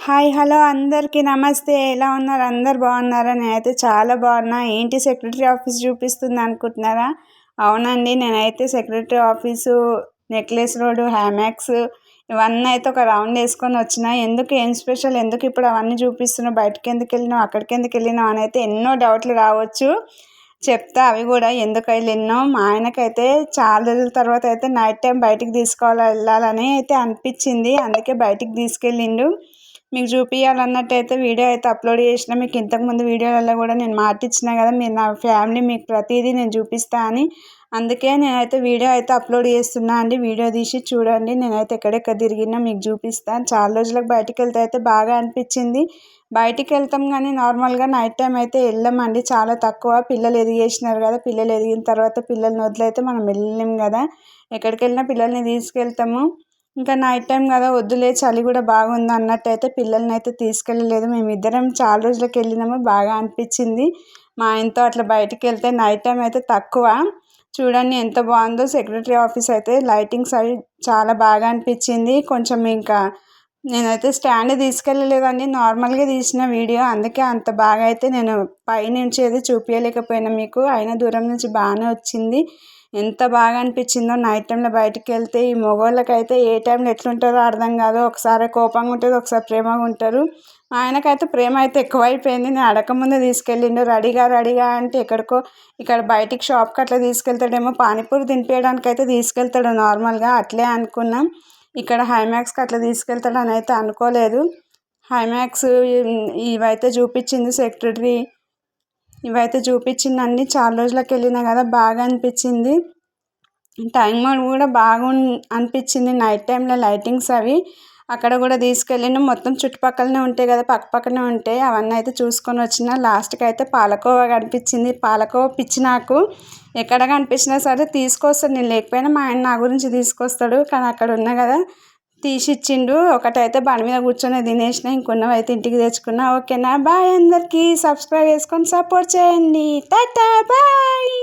Hi hello అందరికీ నమస్తే. ఎలా ఉన్నారు? అందరు బాగున్నారా? నేనైతే చాలా బాగున్నా. ఏంటి సెక్రటరీ ఆఫీస్ చూపిస్తుంది అనుకుంటున్నారా? అవునండి, నేనైతే సెక్రటరీ ఆఫీసు, నెక్లెస్ రోడ్, హ్యామాక్స్ ఇవన్నీ అయితే ఒక రౌండ్ వేసుకొని వచ్చిన. ఎందుకు, ఏం స్పెషల్, ఎందుకు ఇప్పుడు అవన్నీ చూపిస్తున్నావు, బయటకి ఎందుకు వెళ్ళినావు, అక్కడికి ఎందుకు వెళ్ళినావు అని అయితే ఎన్నో డౌట్లు రావచ్చు. చెప్తా అవి కూడా ఎందుకు వెళ్ళినాం. మా ఆయనకైతే చాలా రోజుల తర్వాత అయితే నైట్ టైం బయటికి వెళ్ళాలని అయితే అనిపించింది. అందుకే బయటికి తీసుకెళ్ళిండు. మీకు చూపించాలన్నట్టయితే వీడియో అయితే అప్లోడ్ చేసిన. మీకు ఇంతకుముందు వీడియోలలో కూడా నేను మాట ఇచ్చిన కదా, మీరు నా ఫ్యామిలీ, మీకు ప్రతిదీ నేను చూపిస్తా అని. అందుకే నేనైతే వీడియో అయితే అప్లోడ్ చేస్తున్నా అండి. వీడియో తీసి చూడండి. నేనైతే ఎక్కడెక్కడ తిరిగినా మీకు చూపిస్తాను. చాలా రోజులకు బయటికి వెళ్తే అయితే బాగా అనిపించింది. బయటికి వెళ్తాం కానీ నార్మల్గా నైట్ టైం అయితే వెళ్ళామండి, చాలా తక్కువ. పిల్లలు ఎదిగేసినారు కదా, పిల్లలు ఎదిగిన తర్వాత పిల్లల్ని వదిలైతే మనం వెళ్ళలేం కదా. ఎక్కడికి వెళ్ళినా పిల్లల్ని తీసుకెళ్తాము. ఇంకా నైట్ టైం కదా, వద్దులే చలి కూడా బాగుంది అన్నట్టయితే పిల్లల్ని అయితే తీసుకెళ్ళలేదు. మేమిద్దరం చాలా రోజులకి వెళ్ళినాము, బాగా అనిపించింది. మా ఆయనతో అట్లా బయటికి వెళ్తే నైట్ టైం అయితే తక్కువ. చూడండి ఎంత బాగుందో సెక్రటరీ ఆఫీస్ అయితే. లైటింగ్స్ అవి చాలా బాగా అనిపించింది. కొంచెం ఇంకా నేనైతే స్టాండ్ తీసుకెళ్ళలేదండి, నార్మల్గా తీసిన వీడియో. అందుకే అంత బాగా అయితే నేను పైనుంచి అయితే చూపించలేకపోయినా మీకు. అయినా దూరం నుంచి బాగానే వచ్చింది. ఎంత బాగా అనిపించిందో నైట్ టైంలో బయటికి వెళ్తే. ఈ మగవాళ్ళకైతే ఏ టైంలో ఎట్లుంటారో అర్థం కాదు. ఒకసారి కోపంగా ఉంటుంది, ఒకసారి ప్రేమగా ఉంటారు. ఆయనకైతే ప్రేమ అయితే ఎక్కువైపోయింది. నేను అడగకముందే తీసుకెళ్ళిండు. రెడీగా అంటే ఎక్కడికో ఇక్కడ బయటికి షాప్కి అట్లా తీసుకెళ్తాడేమో, పానీపూరి తినిపించడానికి అయితే తీసుకెళ్తాడు నార్మల్గా, అట్లే అనుకున్నాం. ఇక్కడ హైమాక్స్కి అట్లా తీసుకెళ్తాడు అని అయితే అనుకోలేదు. హైమాక్స్ ఇవైతే చూపించింది సెక్రటరీ, ఇవైతే చూపించిందండి. చాలా రోజులకు వెళ్ళినా కదా, బాగా అనిపించింది. టైం కూడా అనిపించింది. నైట్ టైంలో లైటింగ్స్ అవి అక్కడ కూడా తీసుకెళ్ళిన. మొత్తం చుట్టుపక్కలనే ఉంటాయి కదా, పక్కనే ఉంటాయి. అవన్నీ అయితే చూసుకొని వచ్చిన. లాస్ట్కి అయితే పాలకోవా కనిపించింది. పాలకోవా పిచ్చి నాకు. ఎక్కడ కనిపించినా సరే తీసుకొస్తాడు. నేను లేకపోయినా మా ఆయన నా గురించి తీసుకొస్తాడు. కానీ అక్కడ ఉన్నా కదా, తీసిచ్చిండు. ఒకటైతే బండి మీద కూర్చొని తినేసిన, ఇంకొన్నవి అయితే ఇంటికి తెచ్చుకున్నా. ఓకేనా, బాయ్ అందరికీ. సబ్స్క్రైబ్ చేసుకొని సపోర్ట్ చేయండి. టాటా బాయ్.